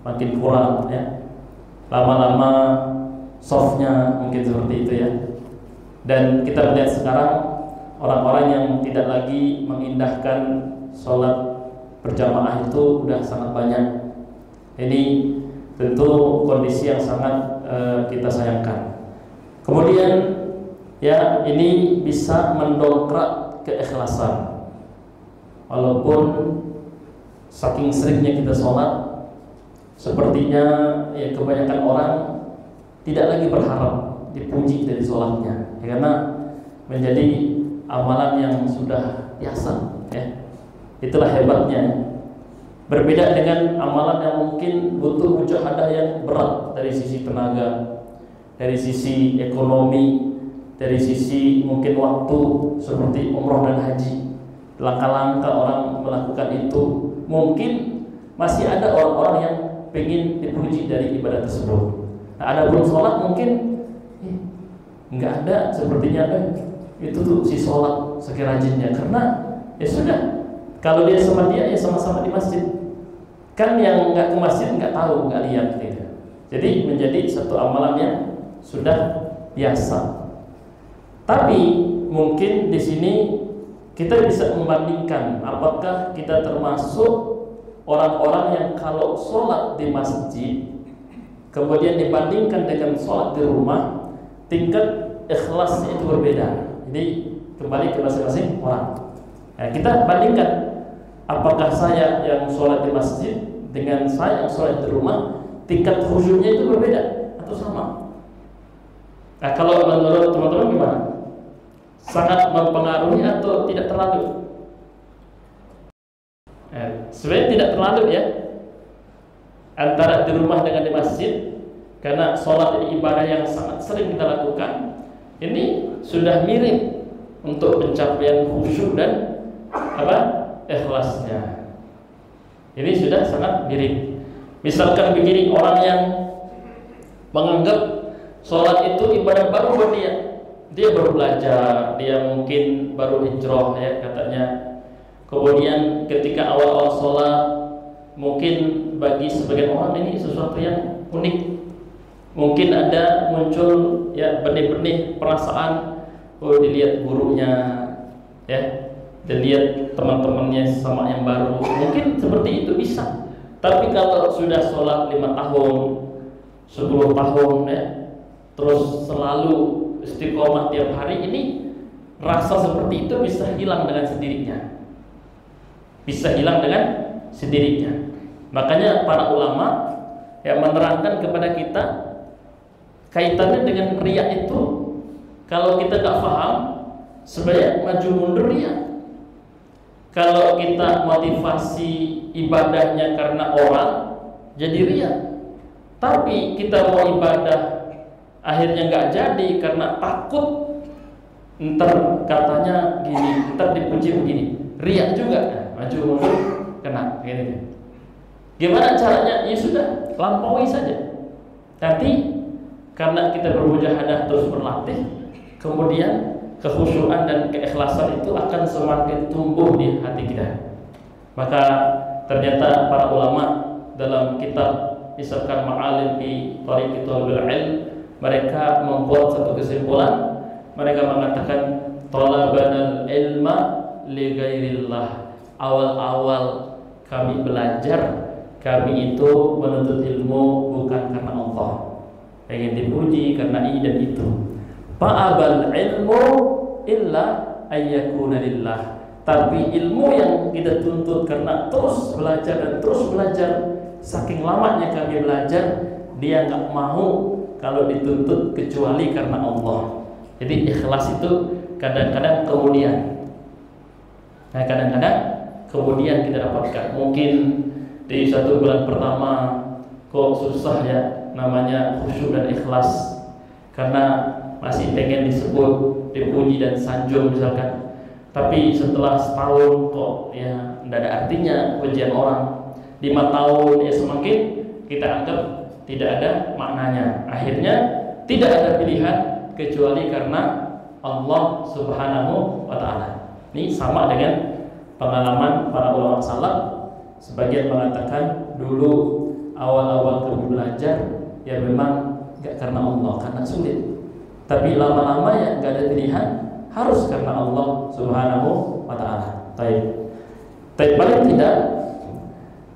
makin kurang, ya. Lama-lama softnya mungkin seperti itu, ya. Dan kita melihat sekarang orang-orang yang tidak lagi mengindahkan sholat berjamaah itu sudah sangat banyak. Ini tentu kondisi yang sangat kita sayangkan. Kemudian ya, ini bisa mendongkrak keikhlasan. Walaupun saking seringnya kita sholat, sepertinya ya kebanyakan orang tidak lagi berharap dipuji dari sholatnya, ya, karena menjadi amalan yang sudah biasa, ya. Itulah hebatnya. Berbeda dengan amalan yang mungkin butuh mujahadah yang berat dari sisi tenaga, dari sisi ekonomi, dari sisi mungkin waktu, seperti umroh dan haji. Langkah-langkah orang melakukan itu, mungkin masih ada orang-orang yang pengen dipuji dari ibadah tersebut. Nah, ada belum sholat mungkin nggak ada, sepertinya itu tuh si sholat sekian rajinnya, karena ya sudah, kalau dia sama dia ya sama-sama di masjid. Kan yang nggak ke masjid nggak tahu, nggak lihat gitu. Jadi menjadi satu amalan yang sudah biasa. Tapi mungkin di sini kita bisa membandingkan apakah kita termasuk orang-orang yang kalau sholat di masjid kemudian dibandingkan dengan sholat di rumah, tingkat ikhlasnya itu berbeda. Jadi kembali ke masing-masing orang. Nah, kita bandingkan apakah saya yang sholat di masjid dengan saya yang sholat di rumah, tingkat khusyuknya itu berbeda atau sama? Nah, kalau menurut teman-teman gimana? Sangat mempengaruhi atau tidak terlalu? Sebenarnya tidak terlalu, ya, antara di rumah dengan di masjid, karena sholat ibadah yang sangat sering kita lakukan. Ini sudah mirip untuk pencapaian khusyuk dan ikhlasnya. Ini sudah sangat mirip. Misalkan begini, orang yang menganggap sholat itu ibadah baru buat dia baru belajar, dia mungkin baru hijrah, ya, katanya. Kemudian ketika awal-awal sholat, mungkin bagi sebagian orang ini sesuatu yang unik. Mungkin ada muncul ya benih-benih perasaan, oh dilihat gurunya, ya, dilihat teman-temannya sama yang baru, mungkin seperti itu bisa. Tapi kalau sudah sholat 5 tahun, 10 tahun, ya, terus selalu istiqomah tiap hari, ini rasa seperti itu bisa hilang dengan sendirinya. Bisa hilang dengan sendirinya. Makanya para ulama yang menerangkan kepada kita kaitannya dengan riya itu, kalau kita gak paham, sebenarnya maju mundur riya. Kalau kita motivasi ibadahnya karena orang, jadi riya. Tapi kita mau ibadah akhirnya nggak jadi karena takut ntar katanya gini, ntar dipuji begini, riya juga. maju mundur kena gitu. Gimana caranya? Ya sudah, lampaui saja. Nanti karena kita bermujahadah terus berlatih, kemudian kekhusyuan dan keikhlasan itu akan semakin tumbuh di hati kita. Maka ternyata para ulama dalam kitab Isarkan Ma'alim fi Thariqi Thalabil Ilm, mereka membuat satu kesimpulan. Mereka mengatakan talabanal ilma li ghairillah. Awal-awal kami belajar, kami itu menuntut ilmu bukan karena Allah, pengen dipuji karena ini dan itu. Fa'abal ilmu illa ayyakuna lillah. Tapi ilmu yang kita tuntut karena terus belajar dan terus belajar, saking lamanya kami belajar, dia nggak mau kalau dituntut kecuali karena Allah. Jadi ikhlas itu kadang-kadang kemudian. Nah, kadang-kadang kemudian kita dapatkan. Mungkin di 1 bulan pertama kok susah ya namanya khusyuk dan ikhlas, karena masih pengen disebut, dipuji dan sanjung misalkan. Tapi setelah setahun kok ya tidak ada artinya pujian orang. 5 tahun ya semakin kita anggap tidak ada maknanya. Akhirnya tidak ada pilihan kecuali karena Allah Subhanahu wa ta'ala. Ini sama dengan pengalaman para ulama salaf. Sebagian mengatakan dulu awal-awal kami belajar ya memang gak karena Allah, karena sulit. Tapi lama-lama ya gak ada pilihan, harus karena Allah Subhanahu wa ta'ala. Tapi paling tidak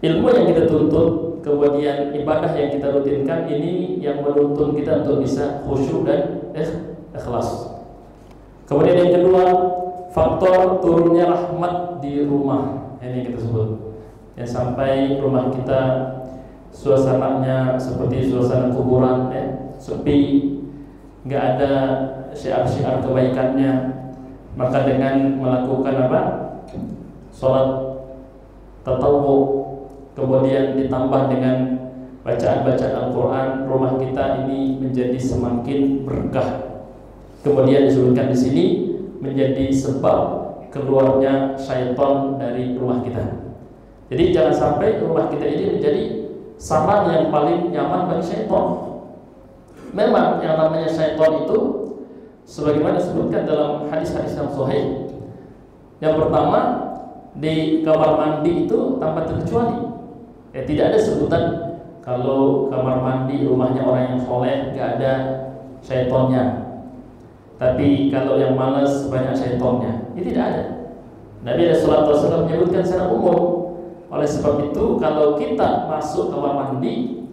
ilmu yang kita tuntut, kemudian ibadah yang kita rutinkan, ini yang menuntun kita untuk bisa khusyuk dan ikhlas. Kemudian yang kedua, faktor turunnya rahmat di rumah. Ini kita sebut ya, sampai rumah kita suasananya seperti suasana kuburan ya, sepi, nggak ada syiar-syiar kebaikannya. Maka dengan melakukan apa? Sholat tatawwu, kemudian ditambah dengan bacaan-bacaan Al-Quran, rumah kita ini menjadi semakin berkah. Kemudian disebutkan di sini menjadi sebab keluarnya syaitan dari rumah kita. Jadi jangan sampai rumah kita ini menjadi sarang yang paling nyaman bagi syaitan. Memang yang namanya syaitan itu sebagaimana disebutkan dalam hadis-hadis yang sahih. Yang pertama, di kamar mandi itu tanpa terkecuali. Tidak ada sebutan kalau kamar mandi rumahnya orang yang soleh gak ada syaitannya. Tapi kalau yang malas banyak syaitannya, ini tidak ada. Nabi SAW menyebutkan secara umum. Oleh sebab itu kalau kita masuk kamar mandi,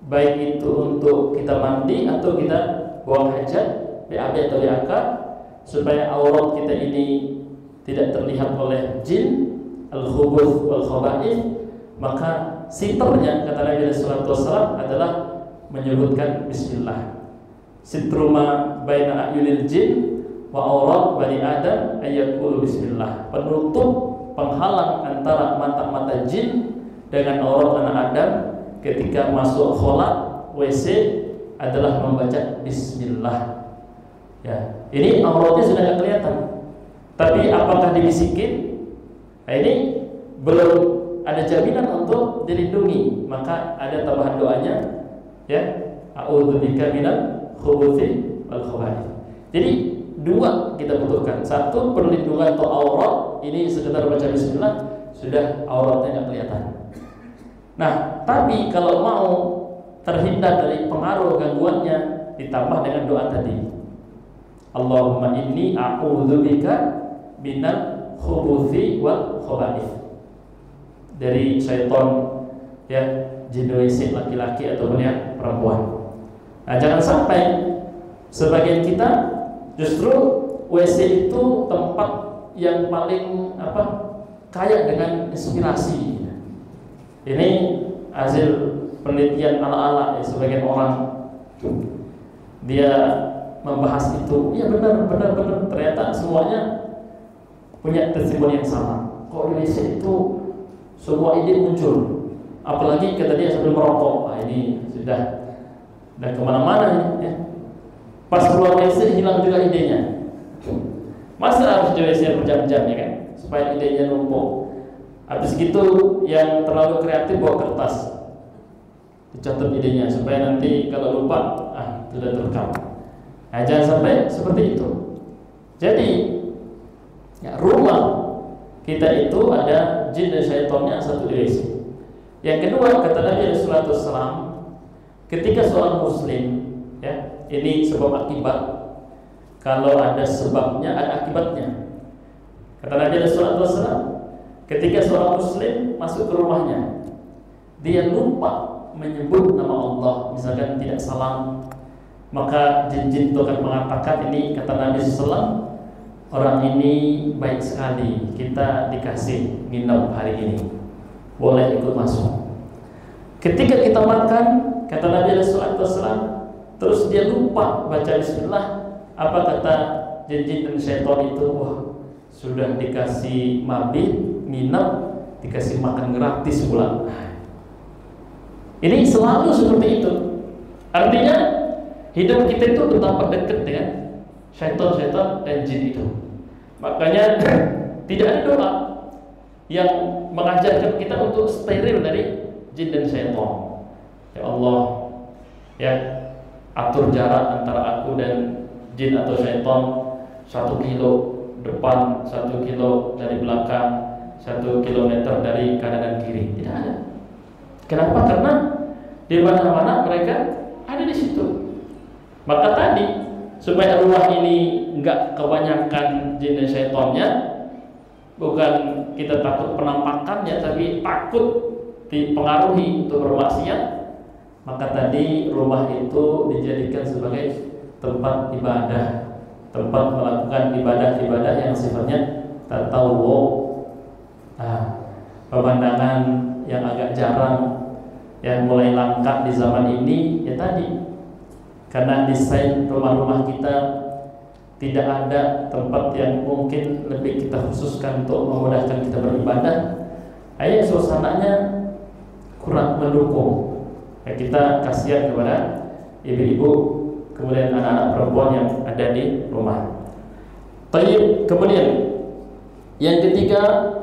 baik itu untuk kita mandi atau kita buang hajat, BAB atau BAK, supaya aurat kita ini tidak terlihat oleh jin, al-khubuth wal-khaba'ith, maka sitrnya kata Nabi SAW adalah menyebutkan bismillah. Sitruma baina ayunil jin wa aurat bani adam ayyakul bismillah. Penutup, penghalang antara mata-mata jin dengan aurat anak Adam ketika masuk kholat WC adalah membaca bismillah. Ya, ini auratnya sudah tidak kelihatan. Tapi apakah dibisikin? Nah, ini belum ada jaminan untuk dilindungi. Maka ada tambahan doanya, ya, a'udzubika minal khubuthi wal khaba'ith. Jadi dua kita butuhkan. Satu, perlindungan untuk aurat. Ini sekedar baca bismillah sudah auratnya tidak kelihatan. Nah, tapi kalau mau terhindar dari pengaruh gangguannya, ditambah dengan doa tadi. Allahumma inni a'udzubika minal khubuthi wal khaba'ith. Dari syaitan, ya, jin WC laki-laki ataupun yang perempuan. Nah, jangan sampai sebagian kita justru WC itu tempat yang paling kaya dengan inspirasi. Ini hasil penelitian ala-ala ya, sebagian orang dia membahas itu. Ya benar ternyata semuanya punya testimoni yang sama. Kok di WC itu semua ide muncul, apalagi kata dia sambil merokok. Nah, ini sudah dan kemana-mana ya. Pas keluar WC hilang juga idenya. Masa harus di WC berjam-jam ya kan, supaya idenya numpuk. Habis gitu yang terlalu kreatif bawa kertas, dicatat idenya supaya nanti kalau lupa sudah terekam. Nah, jangan sampai seperti itu. Jadi rumah kita itu ada jin dan syaitannya satu divisi. Yang kedua, kata Nabi sallallahu alaihi wasallam, ketika seorang muslim, ya, ini sebab akibat. Kalau ada sebabnya, ada akibatnya. Kata Nabi sallallahu alaihi wasallam, ketika seorang muslim masuk ke rumahnya, dia lupa menyebut nama Allah, misalkan tidak salam, maka jin-jin itu akan mengatakan, ini kata Nabi SAW, orang ini baik sekali, kita dikasih nginep hari ini, boleh ikut masuk. Ketika kita makan, kata Nabi SAW, terus dia lupa baca bismillah, apa kata jin-jin dan syaitan itu? Wah, sudah dikasih mabit, nginep, dikasih makan gratis pula. Ini selalu seperti itu. Artinya hidup kita itu betapa dekat dengan syaitan-syaitan dan jin itu. Makanya tidak ada doa yang mengajarkan kita untuk steril dari jin dan syaitan. Ya Allah, ya, atur jarak antara aku dan jin atau syaitan 1 kilo depan, 1 kilo dari belakang, 1 kilometer dari kanan dan kiri. Tidak ada. Kenapa? Karena di mana-mana mereka ada di situ. Maka tadi, supaya rumah ini enggak kebanyakan jin dan syaitannya, bukan kita takut penampakannya, tapi takut dipengaruhi untuk bermaksiat, maka tadi rumah itu dijadikan sebagai tempat ibadah, tempat melakukan ibadah-ibadah yang sifatnya tatawwu. Pemandangan yang agak jarang, yang mulai langka di zaman ini, ya tadi, karena desain rumah-rumah kita tidak ada tempat yang mungkin lebih kita khususkan untuk memudahkan kita beribadah. Ayat suasananya kurang mendukung. Ya, kita kasihan kepada ibu-ibu, kemudian anak-anak perempuan yang ada di rumah. Baik, kemudian yang ketiga,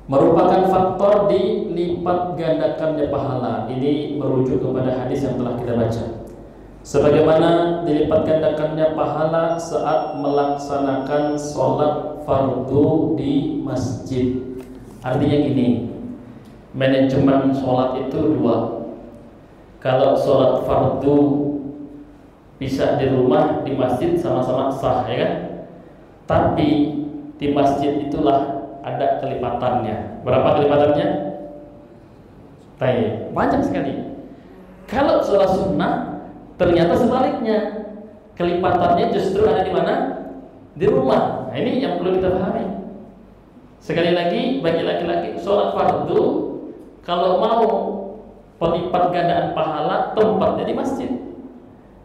merupakan faktor dilipat gandakannya pahala. Ini merujuk kepada hadis yang telah kita baca. Sebagaimana dilipat gandakannya pahala saat melaksanakan sholat fardu di masjid. Artinya gini, manajemen sholat itu 2. Kalau sholat fardu bisa di rumah, di masjid sama-sama sah, ya kan? Tapi di masjid itulah ada kelipatannya. Berapa kelipatannya? Banyak sekali. Kalau sholat sunnah ternyata sebaliknya, kelipatannya justru ada di mana? Di rumah. Nah, ini yang perlu kita pahami. Sekali lagi, bagi laki-laki sholat fardu, kalau mau pelipat gandaan pahala, tempatnya di masjid.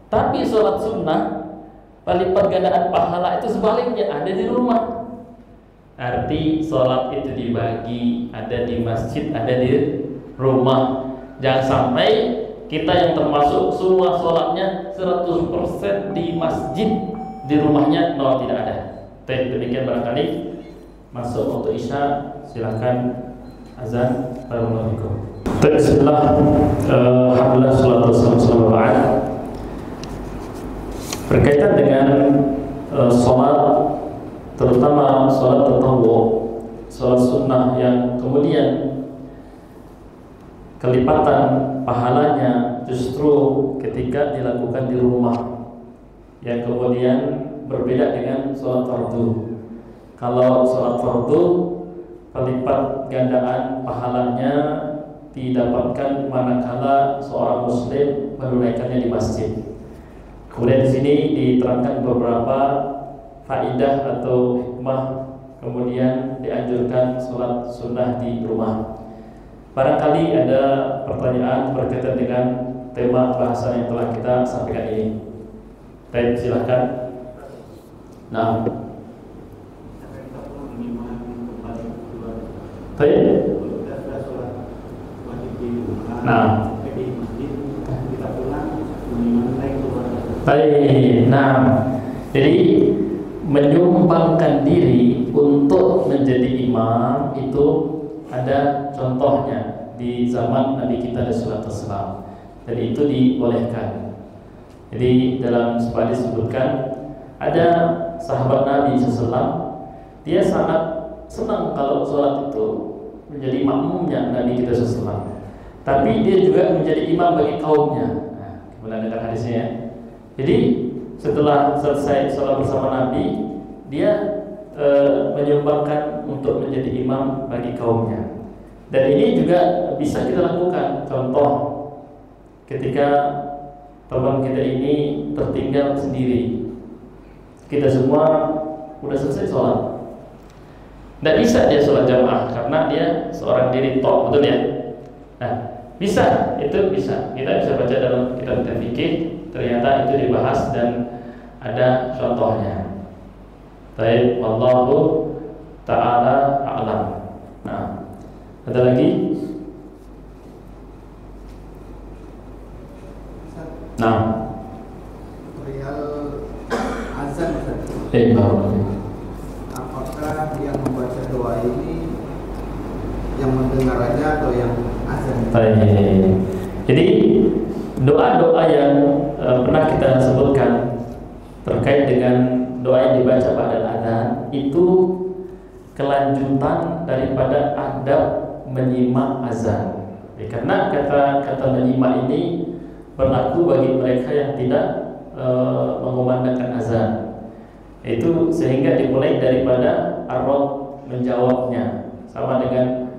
Tapi sholat sunnah, pelipat gandaan pahala itu sebaliknya, ada di rumah. Arti sholat itu dibagi, ada di masjid, ada di rumah. Jangan sampai kita yang termasuk semua sholatnya 100% di masjid, di rumahnya tidak ada. Demikian barangkali masuk untuk isya. Silahkan azan. Bismillah. Alhamdulillah, salatu wassalamu ala Rasulillah. Berkaitan dengan sholat, terutama sholat tatawwu, sholat sunnah yang kemudian kelipatan pahalanya justru ketika dilakukan di rumah, yang kemudian berbeda dengan sholat fardu. Kalau sholat fardu, pelipat gandaan pahalanya didapatkan manakala seorang muslim menunaikannya di masjid. Kemudian di sini diterangkan beberapa faidah atau hikmah, kemudian dianjurkan sholat sunnah di rumah. Barangkali ada pertanyaan berkaitan dengan tema bahasan yang telah kita sampaikan ini. Baik, silahkan. Nah, baik. Nah, baik. Nah, jadi menyumbangkan diri untuk menjadi imam itu ada contohnya di zaman Nabi kita Rasulullah. Dan itu dibolehkan. Jadi dalam sebuah disebutkan ada sahabat Nabi SAW, dia sangat senang kalau sholat itu menjadi makmumnya Nabi kita SAW. Tapi dia juga menjadi imam bagi kaumnya. Nah, kemudian ada hadisnya ya. Jadi setelah selesai sholat bersama Nabi, dia menyumbangkan untuk menjadi imam bagi kaumnya. Dan ini juga bisa kita lakukan. Contoh, ketika teman kita ini tertinggal sendiri, kita semua udah selesai sholat, tidak bisa dia sholat jamaah karena dia seorang diri tok, betul ya? Nah, bisa, itu bisa. Kita bisa baca dalam kitab fikih, ternyata itu dibahas dan ada contohnya. Baik, wallahu ta'ala a'lam. Nah, ada lagi? Nah, perihal azan baru. Apakah yang membaca doa ini yang mendengar aja atau yang azan? Baik. Jadi doa-doa yang pernah kita sebutkan terkait dengan doa yang dibaca pada adzan itu kelanjutan daripada adab menyimak azan. Karena kata menyimak ini berlaku bagi mereka yang tidak mengumandangkan azan. Itu sehingga dimulai daripada ar-rad menjawabnya, sama dengan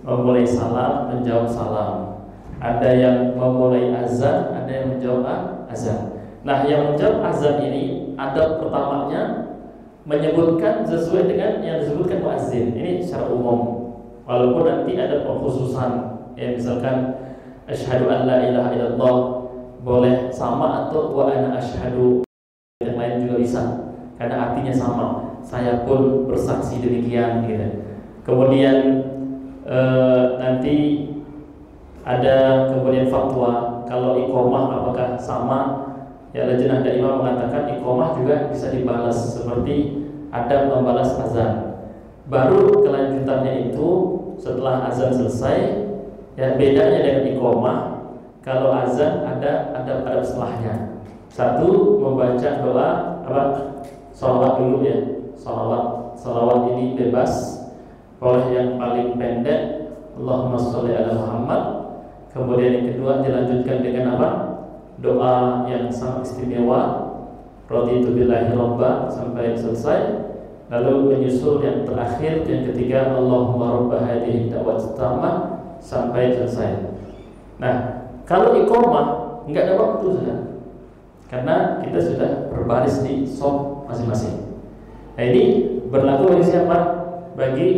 memulai salam menjawab salam. Ada yang memulai azan, ada yang menjawab azan. Nah, yang menjawab azan ini adab pertamanya menyebutkan sesuai dengan yang disebutkan muazzin. Ini secara umum. Walaupun nanti ada pengkhususan, ya misalkan asyhadu an la ilaha illallah boleh sama, atau wa ana asyhadu, yang lain juga bisa. Karena artinya sama. Saya pun bersaksi demikian gitu. Kemudian nanti ada kemudian fatwa kalau iqamah apakah sama. Ya, Lajnah Daimah mengatakan iqamah juga bisa dibalas seperti adab membalas azan. Baru kelanjutannya itu setelah azan selesai, ya bedanya dengan iqamah, kalau azan ada adab-adab setelahnya. Satu, membaca doa apa? Sholawat dulu ya. Sholawat ini bebas. Oleh yang paling pendek, Allahumma sholli ala Muhammad. Kemudian yang kedua dilanjutkan dengan apa? Doa yang sangat istimewa, raditu billahi rabba, sampai selesai. Lalu menyusul yang terakhir, yang ketiga, Allahumma rabba hadhihi da'wat tammah, sampai selesai. Nah, kalau iqamah enggak ada waktu sudah, karena kita sudah berbaris di shaf masing-masing. Nah, ini berlaku bagi siapa? Bagi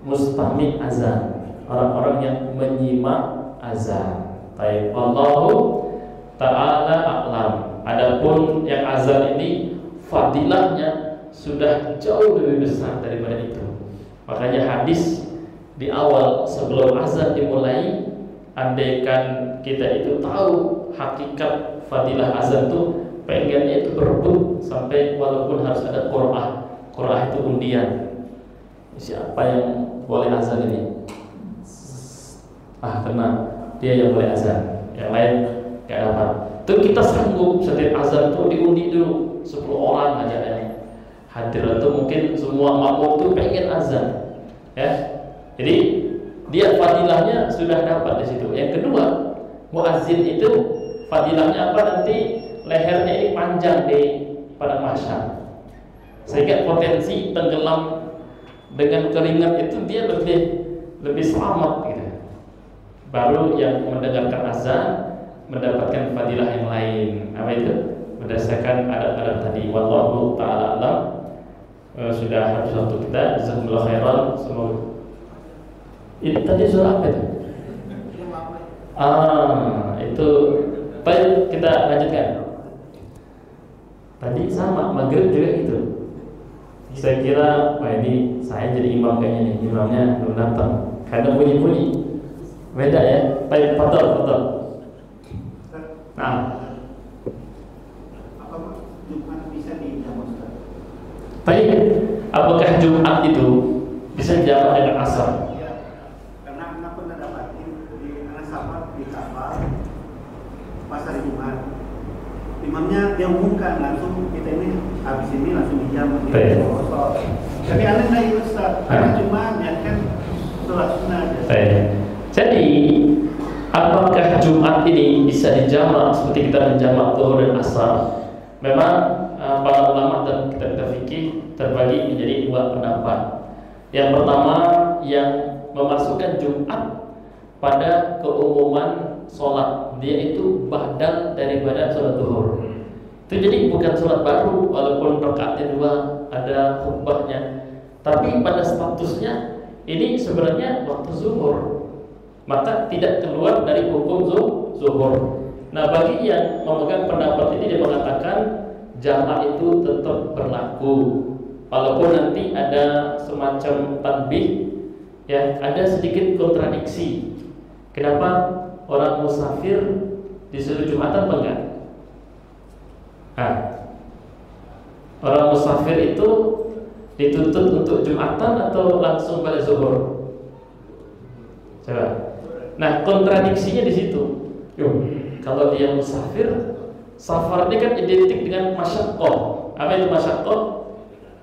mustami' azan, orang-orang yang menyimak azan. Baik, Allahu ta'ala a'lam. Adapun yang azan ini fadilahnya sudah jauh lebih besar daripada itu. Makanya hadis di awal sebelum azan dimulai, andaikan kita itu tahu hakikat fadilah azan tuh, pengennya itu berebut sampai walaupun harus ada qur'ah itu undian. Siapa yang boleh azan ini? Tenang, dia yang boleh azan, yang lain gak dapat. Itu kita sanggup setiap azan tuh diundi dulu 10 orang aja yang hadir, itu mungkin semua makmum tuh pengen azan, ya. Jadi dia fadilahnya sudah dapat di situ. Yang kedua, muazzin itu fadilahnya apa? Nanti lehernya ini panjang di pada mahsyar, sehingga potensi tenggelam dengan keringat itu dia lebih selamat gitu. Baru yang mendengarkan azan mendapatkan fadilah yang lain. Apa itu? Berdasarkan adab-adab tadi. Wallahu ta'ala a'lam. Sudah habis waktu kita. Jazakumullah khairan. Semoga itu tadi surah apa itu? Itu. Baik, kita lanjutkan. Tadi sama, maghrib juga gitu. Saya kira, wah ini saya jadi imam kayaknya nih. Imamnya belum datang karena bunyi-bunyi. Beda ya. Baik, betul. Nah, Apakah Jumat bisa dijamak? baik, apakah Jumat itu bisa dijawab dengan asar? pas hari Jumat. Imamnya dia umumkan langsung kita ini habis ini langsung dijam. Tapi aneh lah itu Ustaz, karena cuma niatkan sholat sunnah aja. Jadi apakah Jumat ini bisa dijamak seperti kita menjamak Zuhur dan Asar? Memang para ulama dan kitab fikih terbagi menjadi dua pendapat. Yang pertama, yang memasukkan Jumat pada keumuman sholat, dia itu badal daripada sholat Zuhur. Itu jadi bukan sholat baru, walaupun rakaatnya dua, ada khutbahnya, tapi pada statusnya ini sebenarnya waktu zuhur, maka tidak keluar dari hukum zuhur. Nah, bagi yang memegang pendapat ini, dia mengatakan jamak itu tetap berlaku, walaupun nanti ada semacam tanbih, ya, ada sedikit kontradiksi. Kenapa orang musafir disuruh Jumatan apa enggak? Orang musafir itu dituntut untuk Jumatan atau langsung pada zuhur? Coba. Nah, kontradiksinya di situ. Kalau dia musafir, safar ini kan identik dengan masyaqqah. Apa itu masyaqqah?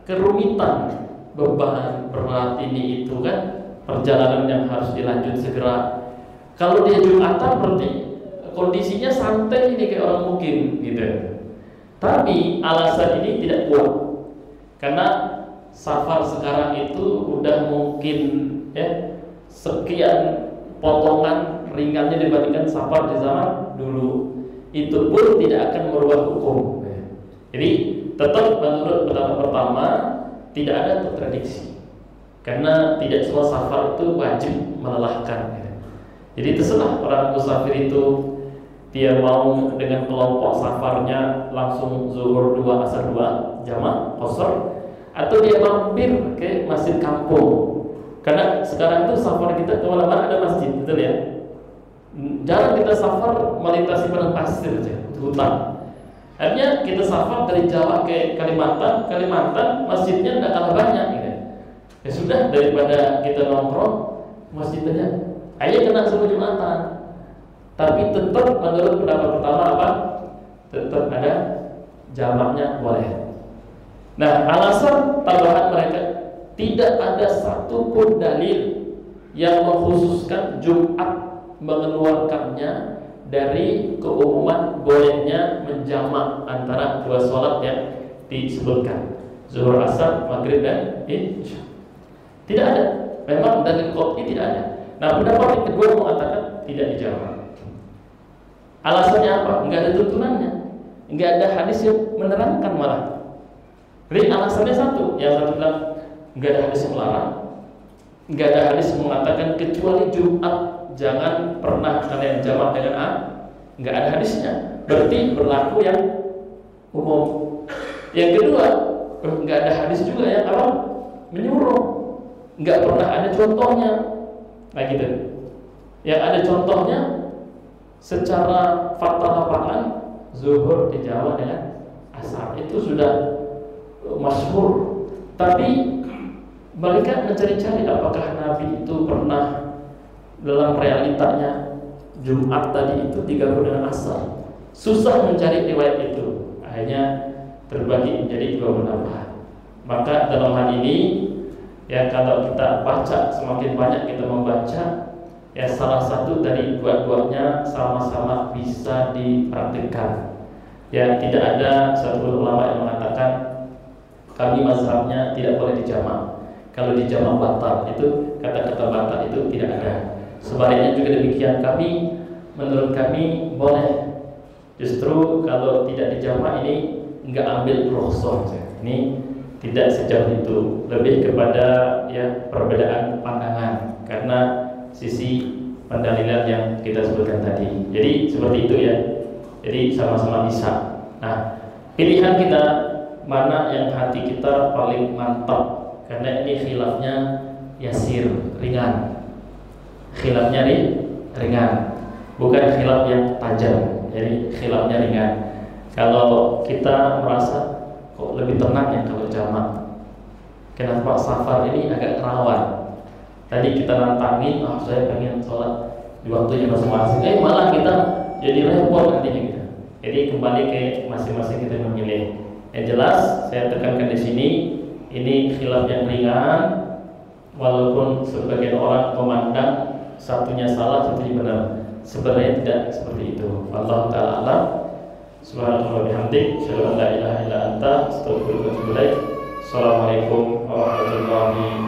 Kerumitan, beban, berat, ini itu kan perjalanan yang harus dilanjut segera. Kalau dia Jumatan berarti kondisinya santai ini kayak orang mukim gitu. Tapi alasan ini tidak kuat, karena safar sekarang itu udah mungkin ya sekian potongan ringannya dibandingkan safar di zaman dulu. Itu pun tidak akan merubah hukum. Jadi tetap menurut pendapat pertama tidak ada kontradiksi, karena tidak semua safar itu wajib melelahkan. Jadi terserah orang musafir itu, dia mau dengan kelompok safarnya langsung zuhur 2 asar 2 jamak qasar, atau dia mampir ke masjid kampung. Karena sekarang itu safar kita kemana-mana ada masjid, betul ya? Jarang kita safar melintasi padang pasir saja, hutan. Akhirnya kita safar dari Jawa ke Kalimantan masjidnya tidak kalah banyak gitu. Ya sudah, daripada kita nongkrong masjid aja, ayo kena semua Jumatan. Tapi tetap menurut pendapat pertama apa? Tetap ada jamaknya boleh. Nah, alasan tambahan mereka, tidak ada satupun dalil yang mengkhususkan Jumat mengeluarkannya dari keumuman bolehnya menjamak antara dua sholat yang disebutkan, zuhur, asar, maghrib dan isya. Tidak ada. Memang dalil qat'i tidak ada. Nah, pendapat yang kedua mengatakan tidak dijamak. Alasannya apa? Enggak ada tuntunannya, enggak ada hadis yang menerangkan malah. Jadi alasannya satu, yang satu bilang enggak ada hadis yang melarang, enggak ada hadis yang mengatakan kecuali Jumat jangan pernah kalian jamak dengan A. Enggak ada hadisnya, berarti berlaku yang umum. Yang kedua, enggak ada hadis juga yang apa? Menyuruh. Enggak pernah ada contohnya. Nah gitu. Yang ada contohnya secara fakta lapangan, zuhur dijawab dengan asar, itu sudah masyhur. Tapi mereka mencari-cari apakah Nabi itu pernah dalam realitanya Jumat tadi itu digabung dengan asar. Susah mencari riwayat itu, akhirnya terbagi menjadi dua pendapat. Maka dalam hal ini ya, kalau kita baca, semakin banyak kita membaca, ya salah satu dari dua-duanya sama-sama bisa dipraktikkan. Ya, tidak ada satu ulama yang mengatakan kami mazhabnya tidak boleh dijamak. Kalau dijamak batal, itu kata-kata batal itu tidak ada. Sebaliknya juga demikian, menurut kami boleh. Justru kalau tidak dijamak ini enggak ambil rukhsah. Ini tidak sejauh itu, lebih kepada ya perbedaan pandangan karena sisi pendalilan yang kita sebutkan tadi. Jadi seperti itu ya. Jadi sama-sama bisa. Nah, pilihan kita mana yang hati kita paling mantap, karena ini khilafnya yasir, ringan. Khilafnya ringan, bukan khilaf yang tajam. Jadi khilafnya ringan. Kalau kita merasa kok lebih tenang ya kalau jamak, kenapa safar ini agak rawan? Tadi kita nantangin, saya pengen sholat di waktunya masing-masing, malah kita jadi repot nantinya gitu. Jadi kembali ke masing-masing kita memilih. Yang jelas saya tekankan di sini, ini khilaf yang ringan, walaupun sebagian orang memandang satunya salah, satunya benar. Sebenarnya tidak seperti itu. Allah Ta'ala alam. Subhanallah wa bihamdik, asyhadu an la ilaha illa anta, astaghfiruka wa atubu ilaik. Assalamualaikum warahmatullahi wabarakatuh.